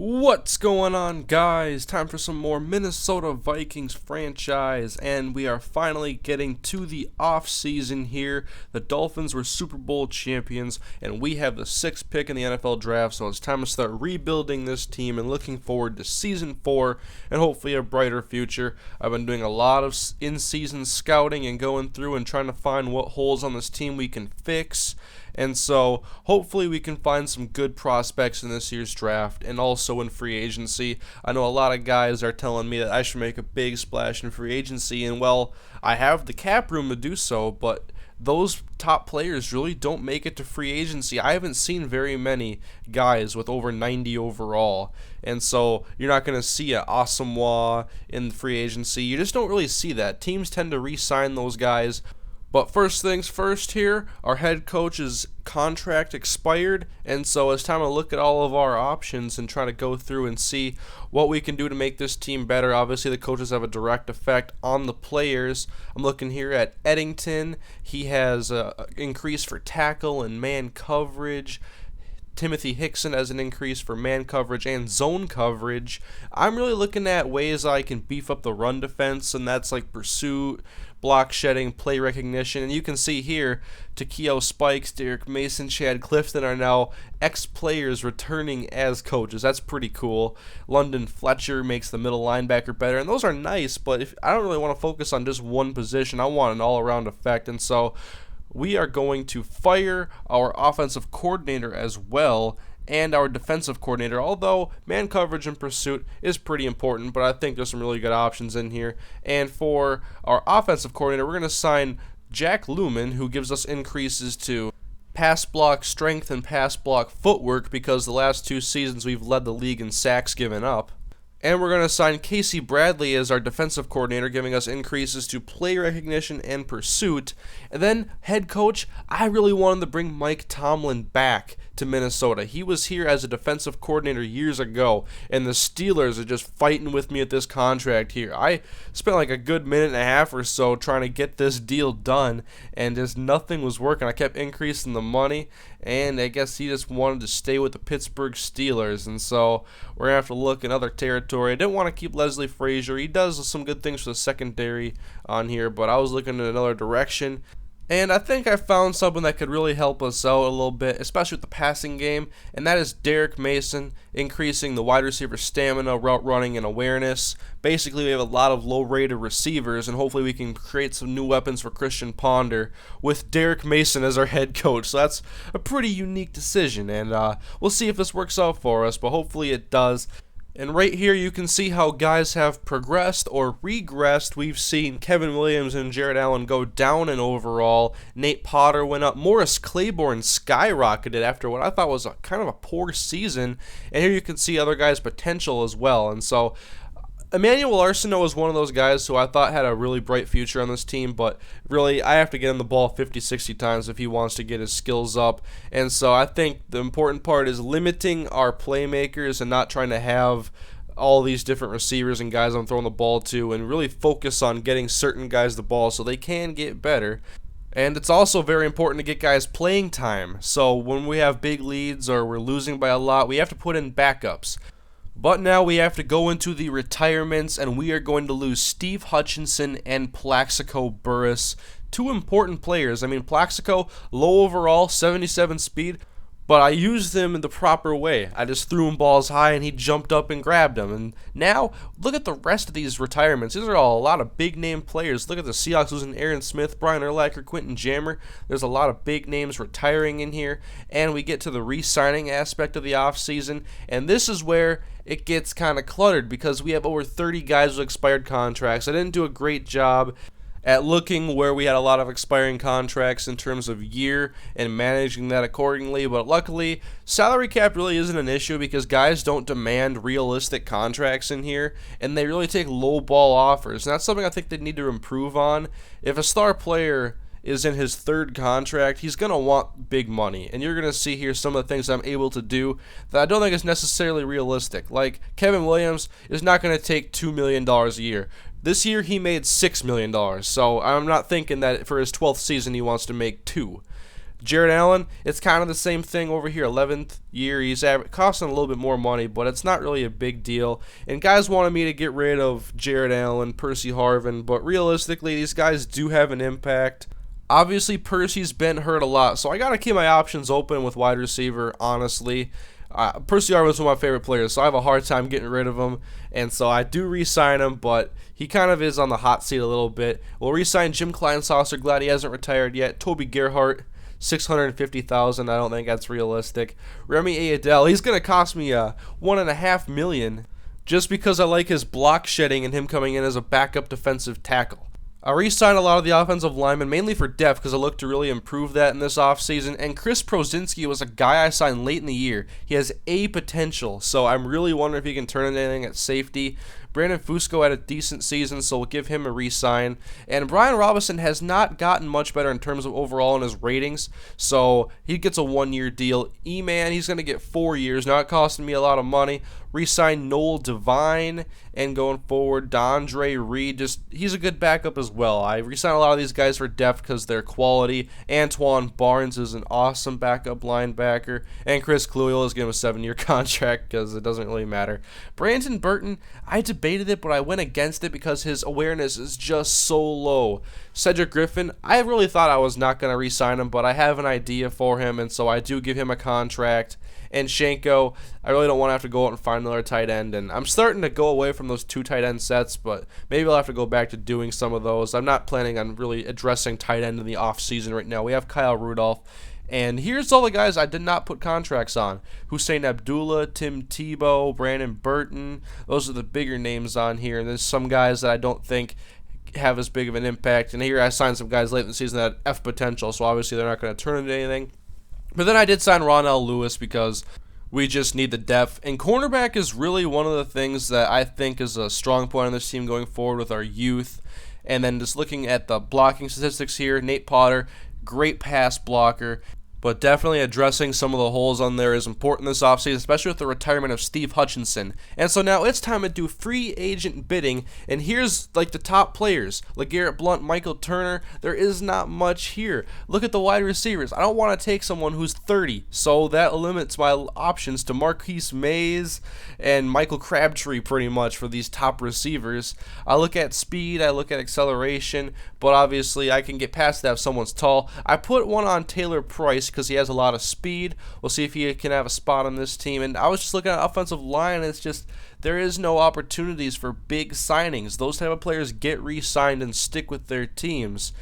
What's going on, guys? Time for some more Minnesota Vikings franchise, and we are finally getting to the off-season here. The Dolphins were Super Bowl champions, and we have the 6th pick in the NFL draft, so it's time to start rebuilding this team and looking forward to Season 4 and hopefully a brighter future. I've been doing a lot of in-season scouting and going through and trying to find what holes on this team we can fix. And so hopefully we can find some good prospects in this year's draft and also in free agency. I know a lot of guys are telling me that I should make a big splash in free agency, and well, I have the cap room to do so, but those top players really don't make it to free agency. I haven't seen very many guys with over 90 overall, and so you're not going to see an Asamoah in free agency. You just don't really see that. Teams tend to re-sign those guys. But first things first here, our head coach's contract expired, and so it's time to look at all of our options and try to go through and see what we can do to make this team better. Obviously, the coaches have a direct effect on the players. I'm looking here at Eddington. He has an increase for tackle and man coverage. Timothy Hickson has an increase for man coverage and zone coverage. I'm really looking at ways I can beef up the run defense, and that's like pursuit, block shedding, play recognition. And you can see here, Takeo Spikes, Derek Mason, Chad Clifton are now ex-players returning as coaches. That's pretty cool. London Fletcher makes the middle linebacker better, and those are nice, but if I don't really want to focus on just one position. I want an all-around effect, and so we are going to fire our offensive coordinator as well and our defensive coordinator, although man coverage and pursuit is pretty important, but I think there's some really good options in here. And for our offensive coordinator, we're going to sign Jack Lumen, who gives us increases to pass block strength and pass block footwork, because the last 2 seasons we've led the league in sacks given up. And we're going to sign Casey Bradley as our defensive coordinator, giving us increases to play recognition and pursuit. And then head coach, I really wanted to bring Mike Tomlin back to Minnesota. He was here as a defensive coordinator years ago, and the Steelers are just fighting with me at this contract here. I spent like a good minute and a half or so trying to get this deal done, and just nothing was working. I kept increasing the money, and I guess he just wanted to stay with the Pittsburgh Steelers, and so we're going to have to look in other territory. I didn't want to keep Leslie Frazier. He does some good things for the secondary on here, but I was looking in another direction. And I think I found something that could really help us out a little bit, especially with the passing game, and that is Derek Mason, increasing the wide receiver stamina, route running, and awareness. Basically, we have a lot of low-rated receivers, and hopefully we can create some new weapons for Christian Ponder with Derek Mason as our head coach. So that's a pretty unique decision, and we'll see if this works out for us, but hopefully it does. And right here you can see how guys have progressed or regressed. We've seen Kevin Williams and Jared Allen go down in overall. Nate Potter went up. Morris Claiborne skyrocketed after what I thought was kind of a poor season. And here you can see other guys' potential as well. And so Emmanuel Arsenault was one of those guys who I thought had a really bright future on this team, but really I have to get him the ball 50, 60 times if he wants to get his skills up. And so I think the important part is limiting our playmakers and not trying to have all these different receivers and guys I'm throwing the ball to, and really focus on getting certain guys the ball so they can get better. And it's also very important to get guys playing time. So when we have big leads or we're losing by a lot, we have to put in backups. But now we have to go into the retirements, and we are going to lose Steve Hutchinson and Plaxico Burress, 2 important players. I mean, Plaxico, low overall, 77 speed, but I used him in the proper way. I just threw him balls high, and he jumped up and grabbed them. And now, look at the rest of these retirements. These are all a lot of big-name players. Look at the Seahawks losing Aaron Smith, Brian Urlacher, Quentin Jammer. There's a lot of big names retiring in here. And we get to the re-signing aspect of the offseason, and this is where it gets kind of cluttered because we have over 30 guys with expired contracts. I didn't do a great job at looking where we had a lot of expiring contracts in terms of year and managing that accordingly, but luckily salary cap really isn't an issue because guys don't demand realistic contracts in here, and they really take low ball offers, and that's something I think they need to improve on. If a star player is in his 3rd contract, he's going to want big money, and you're going to see here some of the things I'm able to do that I don't think is necessarily realistic. Like Kevin Williams is not going to take $2 million a year. This year he made $6 million, so I'm not thinking that for his 12th season he wants to make $2. Jared Allen, it's kind of the same thing over here. 11th year, he's costing a little bit more money, but it's not really a big deal. And guys wanted me to get rid of Jared Allen, Percy Harvin, but realistically, these guys do have an impact. Obviously, Percy's been hurt a lot, so I got to keep my options open with wide receiver, honestly. Percy Harvin's one of my favorite players, so I have a hard time getting rid of him, and so I do re-sign him, but he kind of is on the hot seat a little bit. We'll re-sign Jim Kleinsaucer, glad he hasn't retired yet. Toby Gerhart, $650,000. I don't think that's realistic. Remy Ayadel, he's going to cost me $1.5 million just because I like his block shedding and him coming in as a backup defensive tackle. I re-signed a lot of the offensive linemen, mainly for depth, because I look to really improve that in this offseason. And Chris Prozinski was a guy I signed late in the year. He has A potential, so I'm really wondering if he can turn into anything at safety. Brandon Fusco had a decent season, so we'll give him a re-sign. And Brian Robinson has not gotten much better in terms of overall in his ratings, so he gets a one-year deal. E-Man, he's going to get 4 years, not costing me a lot of money. Re-sign Noel Devine, and going forward, Dondre Reed, he's a good backup as well. I re-signed a lot of these guys for depth because they're quality. Antoine Barnes is an awesome backup linebacker, and Chris Cluel is given a 7-year contract because it doesn't really matter. Brandon Burton, I debated it, but I went against it because his awareness is just so low. Cedric Griffin, I really thought I was not going to re-sign him, but I have an idea for him, and so I do give him a contract. And Shanko, I really don't want to have to go out and find another tight end, and I'm starting to go away from those 2 tight end sets, but maybe I'll have to go back to doing some of those. I'm not planning on really addressing tight end in the offseason right now. We have Kyle Rudolph, and here's all the guys I did not put contracts on. Hussein Abdullah, Tim Tebow, Brandon Burton. Those are the bigger names on here, and there's some guys that I don't think have as big of an impact, and here I signed some guys late in the season that had F potential, so obviously they're not going to turn into anything. But then I did sign Ronell Lewis because we just need the depth. And cornerback is really one of the things that I think is a strong point on this team going forward with our youth. And then just looking at the blocking statistics here, Nate Potter, great pass blocker. But definitely addressing some of the holes on there is important this offseason, especially with the retirement of Steve Hutchinson. And so now it's time to do free agent bidding, and here's like the top players. LeGarrette Blount, Michael Turner, there is not much here. Look at the wide receivers. I don't want to take someone who's 30, so that limits my options to Marquise Mays and Michael Crabtree pretty much for these top receivers. I look at speed, I look at acceleration, but obviously I can get past that if someone's tall. I put one on Taylor Price because he has a lot of speed. We'll see if he can have a spot on this team. And I was just looking at offensive line, and it's just there is no opportunities for big signings. Those type of players get re-signed and stick with their teams.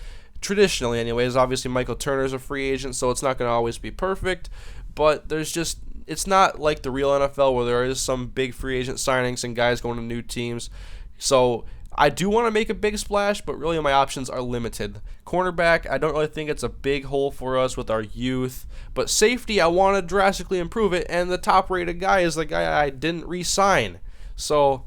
Traditionally, anyways. Obviously, Michael Turner is a free agent, so it's not going to always be perfect. But it's not like the real NFL where there is some big free agent signings and guys going to new teams. So I do want to make a big splash, but really my options are limited. Cornerback, I don't really think it's a big hole for us with our youth. But safety, I want to drastically improve it, and the top-rated guy is the guy I didn't re-sign. So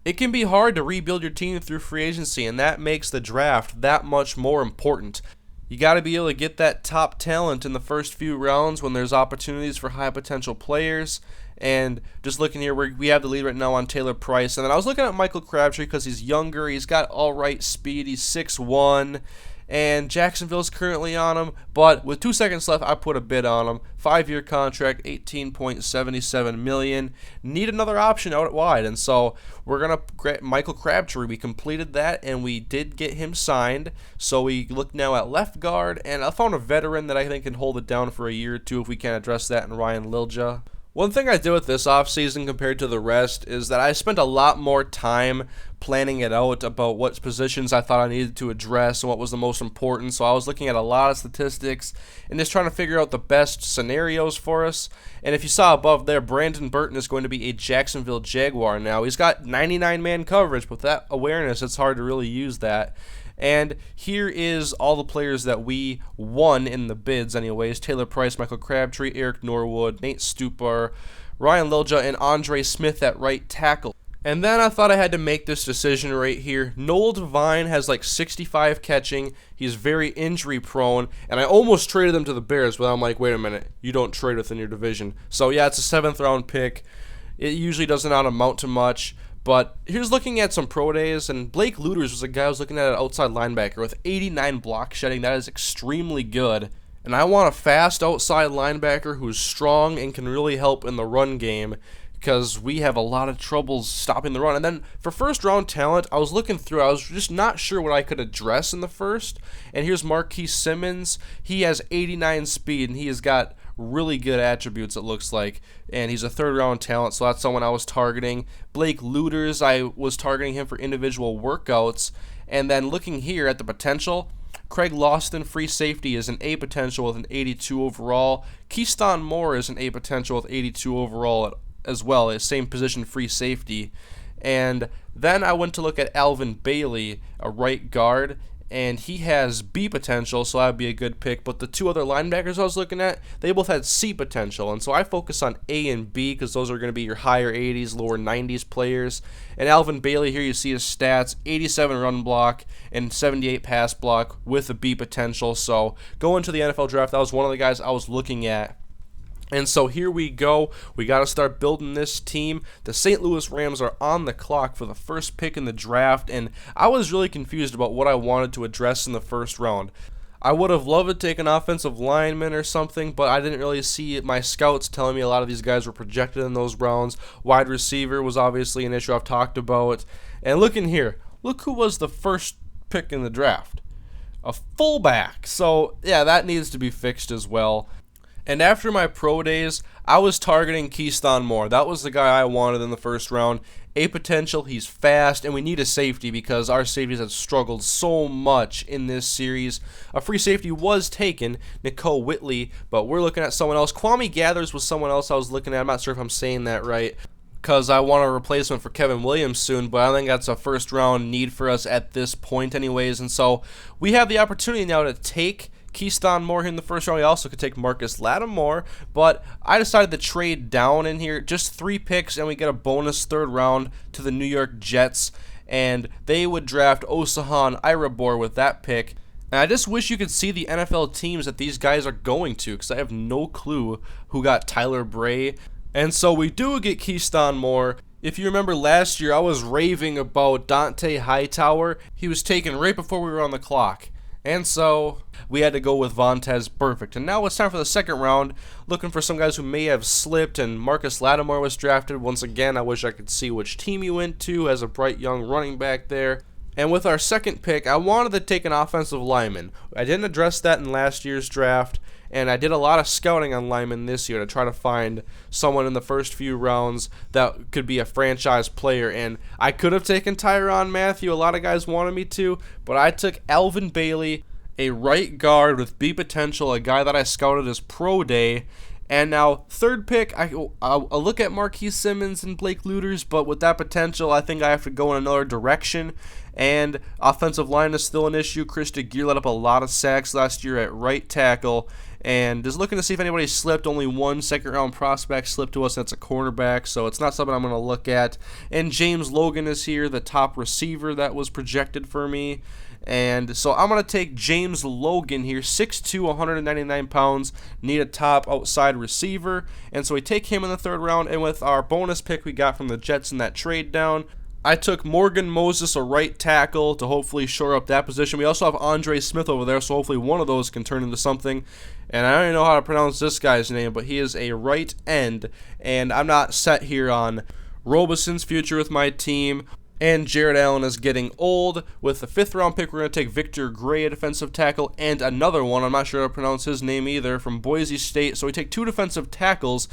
it can be hard to rebuild your team through free agency, and that makes the draft that much more important. You got to be able to get that top talent in the first few rounds when there's opportunities for high-potential players. And just looking here, we have the lead right now on Taylor Price. And then I was looking at Michael Crabtree because he's younger. He's got all right speed. He's 6'1". And Jacksonville's currently on him. But with 2 seconds left, I put a bid on him. 5-year contract, $18.77 million. Need another option out wide. And so we're going to get Michael Crabtree. We completed that, and we did get him signed. So we look now at left guard. And I found a veteran that I think can hold it down for a year or two if we can address that in Ryan Lilja. One thing I did with this offseason compared to the rest is that I spent a lot more time planning it out about what positions I thought I needed to address and what was the most important. So I was looking at a lot of statistics and just trying to figure out the best scenarios for us. And if you saw above there, Brandon Burton is going to be a Jacksonville Jaguar now. He's got 99-man coverage, but with that awareness, it's hard to really use that. And here is all the players that we won in the bids anyways. Taylor Price, Michael Crabtree, Eric Norwood, Nate Stupar, Ryan Lilja, and Andre Smith at right tackle. And then I thought I had to make this decision right here. Noel Devine has like 65 catching. He's very injury prone. And I almost traded him to the Bears, but I'm like, wait a minute. You don't trade within your division. So yeah, it's a 7th round pick. It usually does not amount to much. But here's looking at some pro days, and Blake Luters was a guy I was looking at an outside linebacker with 89 block shedding. That is extremely good. And I want a fast outside linebacker who's strong and can really help in the run game, because we have a lot of troubles stopping the run. And then for first round talent, I was looking through, I was just not sure what I could address in the first. And here's Marquise Simmons. He has 89 speed, and he has got really good attributes, it looks like. And he's a third round talent, so that's someone I was targeting. Blake Luters, I was targeting him for individual workouts. And then looking here at the potential, Craig Lawson, free safety, is an A potential with an 82 overall. Keyston Moore is an A potential with 82 overall as well, a same position, free safety. And then I went to look at Alvin Bailey, a right guard, and he has B potential, so that would be a good pick. But the two other linebackers I was looking at, they both had C potential, and so I focus on A and B because those are going to be your higher 80s, lower 90s players. And Alvin Bailey, here you see his stats, 87 run block and 78 pass block with a B potential. So going to the NFL draft, that was one of the guys I was looking at. And so here we go. We got to start building this team. The St. Louis Rams are on the clock for the first pick in the draft, and I was really confused about what I wanted to address in the first round. I would have loved to take an offensive lineman or something, but I didn't really see my scouts telling me a lot of these guys were projected in those rounds. Wide receiver was obviously an issue I've talked about. And look in here. Look who was the first pick in the draft. A fullback. So, yeah, that needs to be fixed as well. And after my pro days, I was targeting Keyston Moore. That was the guy I wanted in the first round. A potential, he's fast, and we need a safety because our safeties have struggled so much in this series. A free safety was taken, Nicole Whitley, but we're looking at someone else. Kwame Gathers was someone else I was looking at. I'm not sure if I'm saying that right, because I want a replacement for Kevin Williams soon, but I think that's a first round need for us at this point anyways. And so we have the opportunity now to take Keyston Moore here in the first round. We also could take Marcus Lattimore, but I decided to trade down in here, just 3 picks, and we get a bonus third round to the New York Jets, and they would draft Osahan Irabor with that pick. And I just wish you could see the NFL teams that these guys are going to, because I have no clue who got Tyler Bray. And so we do get Keyston Moore. If you remember last year, I was raving about Dante Hightower. He was taken right before we were on the clock. And so we had to go with Vontaze Burfict. And now it's time for the second round, looking for some guys who may have slipped, and Marcus Lattimore was drafted. Once again, I wish I could see which team he went to as a bright young running back there. And with our second pick, I wanted to take an offensive lineman. I didn't address that in last year's draft, and I did a lot of scouting on linemen this year to try to find someone in the first few rounds that could be a franchise player. And I could have taken Tyrann Mathieu. A lot of guys wanted me to, but I took Alvin Bailey, a right guard with B potential, a guy that I scouted as pro day. And now, third pick, I'll look at Marquise Simmons and Blake Luters, but with that potential, I think I have to go in another direction. And offensive line is still an issue. Chris DeGear let up a lot of sacks last year at right tackle. And just looking to see if anybody slipped. Only one second-round prospect slipped to us, and that's a cornerback, so it's not something I'm going to look at. And James Logan is here, the top receiver that was projected for me. And so I'm going to take James Logan here, 6'2", 199 pounds, need a top outside receiver. And so we take him in the third round, and with our bonus pick we got from the Jets in that trade down, I took Morgan Moses, a right tackle, to hopefully shore up that position. We also have Andre Smith over there, so hopefully one of those can turn into something. And I don't even know how to pronounce this guy's name, but he is a right end. And I'm not set here on Robison's future with my team. And Jared Allen is getting old. With the fifth round pick, we're going to take Victor Gray, a defensive tackle, and another one, I'm not sure how to pronounce his name either, from Boise State. So we take 2 defensive tackles.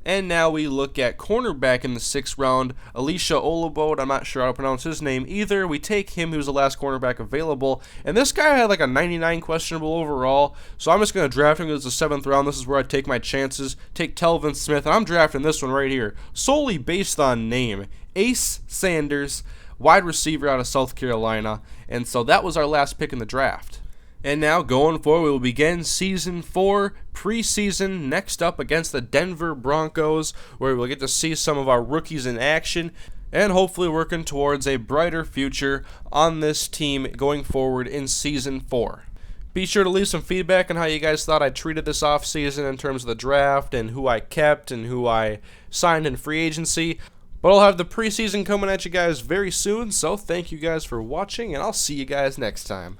And now we look at cornerback in the 6th round, Elisha Olabode. I'm not sure how to pronounce his name either. We take him, he was the last cornerback available. And this guy had like a 99 questionable overall, so I'm just going to draft him as the 7th round. This is where I take my chances. Take Telvin Smith, and I'm drafting this one right here, solely based on name. Ace Sanders, wide receiver out of South Carolina. And so that was our last pick in the draft. And now, going forward, we will begin Season 4 preseason next up against the Denver Broncos, where we'll get to see some of our rookies in action and hopefully working towards a brighter future on this team going forward in Season 4. Be sure to leave some feedback on how you guys thought I treated this offseason in terms of the draft and who I kept and who I signed in free agency. But I'll have the preseason coming at you guys very soon, so thank you guys for watching, and I'll see you guys next time.